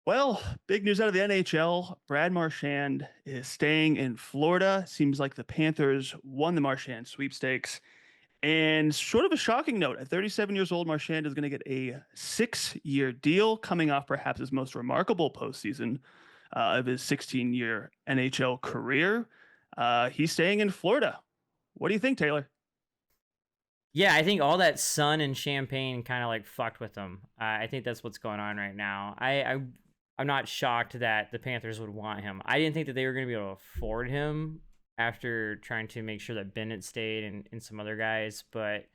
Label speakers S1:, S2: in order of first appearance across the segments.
S1: Well, big news out of the NHL. Brad Marchand is staying in Florida. Seems like the Panthers won the Marchand sweepstakes. And sort of a shocking note, at 37 years old, Marchand is going to get a 6-year deal coming off perhaps his most remarkable postseason of his 16-year NHL career. He's staying in Florida. What do you think, Taylor?
S2: Yeah, I think all that sun and champagne kind of like fucked with them. I think that's what's going on right now. I'm not shocked that the Panthers would want him. I didn't think that they were going to be able to afford him after trying to make sure that Bennett stayed and some other guys, but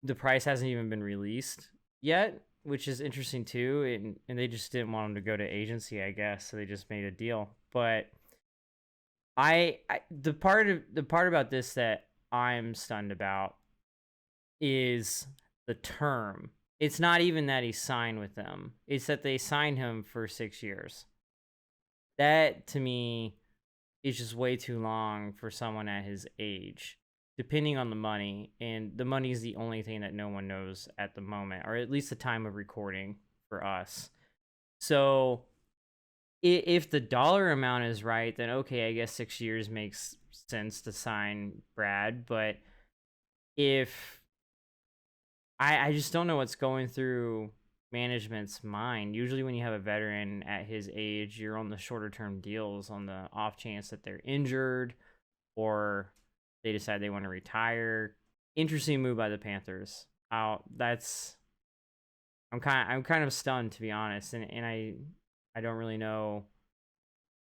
S2: the price hasn't even been released yet, which is interesting too. And they just didn't want him to go to agency, I guess, so they just made a deal. But the part about this that I'm stunned about is the term. It's not even that he signed with them. It's that they signed him for 6 years. That to me is just way too long for someone at his age, depending on the money. And the money is the only thing that no one knows at the moment, or at least the time of recording for us. So if the dollar amount is right, then okay, I guess 6 years makes sense to sign Brad. But if I just don't know what's going through management's mind. Usually, when you have a veteran at his age, you're on the shorter term deals on the off chance that they're injured or they decide they want to retire. Interesting move by the Panthers. That's I'm kind of stunned, to be honest, and I don't really know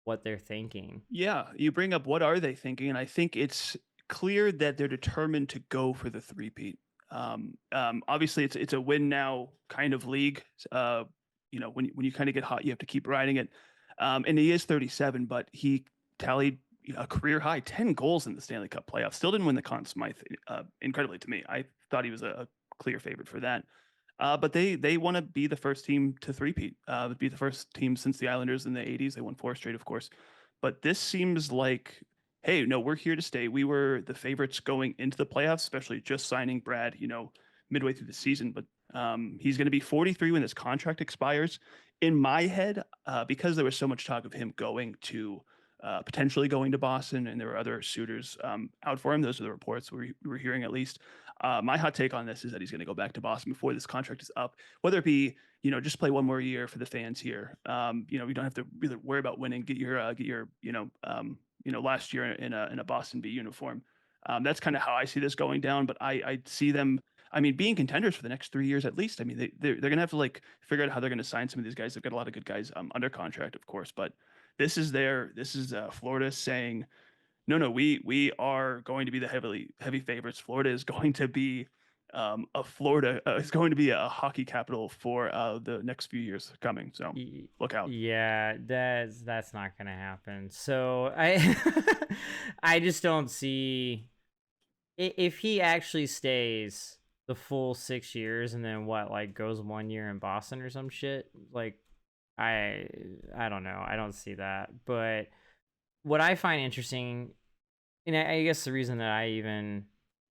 S2: what they're thinking.
S1: Yeah, you bring up what are they thinking, and I think it's clear that they're determined to go for the three-peat. Obviously, it's a win now kind of league. When you kind of get hot, you have to keep riding it. And he is 37, but he tallied a career high 10 goals in the Stanley Cup playoffs. Still didn't win the Conn Smythe. Incredibly to me, I thought he was a clear favorite for that. But they want to be the first team to three-peat. Be the first team since the Islanders in the 80s. They won four straight, of course. But this seems like, hey, no, we're here to stay. We were the favorites going into the playoffs, especially just signing Brad, midway through the season. But he's going to be 43 when his contract expires. In my head, because there was so much talk of him going to potentially going to Boston, and there were other suitors out for him. Those are the reports we were hearing, at least. My hot take on this is that he's going to go back to Boston before this contract is up, whether it be just play one more year for the fans here. You don't have to really worry about winning. Get your last year in a Boston B uniform. That's kind of how I see this going down. But I see them. I mean, being contenders for the next 3 years at least. I mean, they're going to have to like figure out how they're going to sign some of these guys. They've got a lot of good guys under contract, of course. But this is Florida saying, no, we are going to be the heavy favorites. Florida is going to be is going to be a hockey capital for the next few years coming. So
S2: Y-
S1: look out.
S2: Yeah, that's not gonna happen. So I I just don't see if he actually stays the full 6 years and then what, like, goes 1 year in Boston or some shit. Like, I I don't know. I don't see that. But what I find interesting, and I guess the reason that I even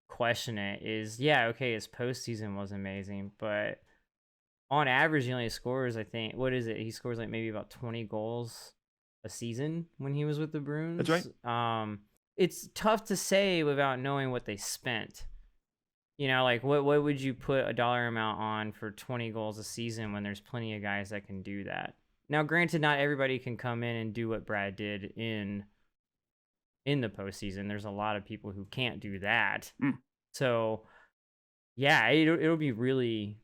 S2: question it is, yeah, okay, his postseason was amazing, but on average, he only scores, I think, what is it? He scores like maybe about 20 goals a season when he was with the
S1: That's right.
S2: Bruins. It's tough to say without knowing what they spent. Like what would you put a dollar amount on for 20 goals a season when there's plenty of guys that can do that? Now, granted, not everybody can come in and do what Brad did in the postseason. There's a lot of people who can't do that.
S1: Mm.
S2: So yeah, it'll be really.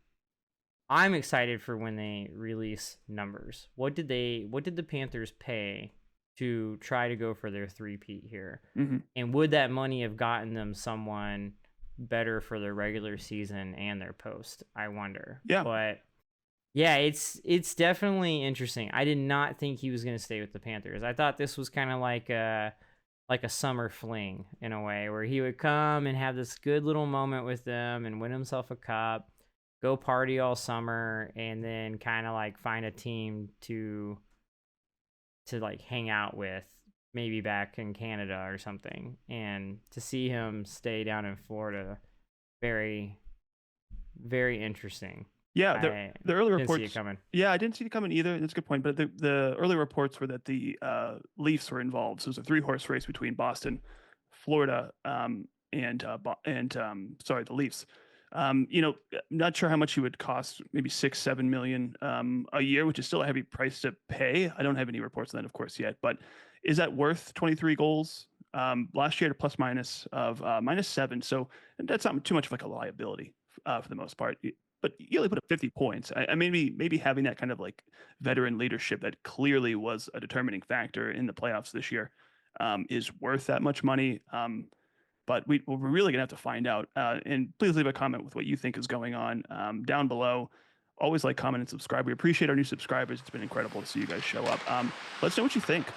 S2: I'm excited for when they release numbers. What did the Panthers pay to try to go for their three-peat here?
S1: Hmm.
S2: And would that money have gotten them someone better for their regular season and their post? I wonder.
S1: Yeah.
S2: But yeah, it's definitely interesting. I did not think he was going to stay with the Panthers. I thought this was kind of like a summer fling in a way, where he would come and have this good little moment with them and win himself a cup, go party all summer, and then kind of like find a team to like hang out with, maybe back in Canada or something. And to see him stay down in Florida, very, very interesting.
S1: Yeah,
S2: I
S1: the early
S2: didn't see it
S1: reports.
S2: coming.
S1: Yeah, I didn't see it coming either. That's a good point. But the early reports were that the Leafs were involved. So it was a 3-horse race between Boston, Florida, sorry, the Leafs. Not sure how much he would cost. Maybe 6-7 million a year, which is still a heavy price to pay. I don't have any reports on that, of course, yet. But is that worth 23 goals? Last year, at a plus minus of -7. So that's not too much of like a liability for the most part. But you only put up 50 points. I maybe having that kind of like veteran leadership that clearly was a determining factor in the playoffs this year is worth that much money. But we're really gonna have to find out. And please leave a comment with what you think is going on down below. Always like, comment, and subscribe. We appreciate our new subscribers. It's been incredible to see you guys show up. Let us know what you think.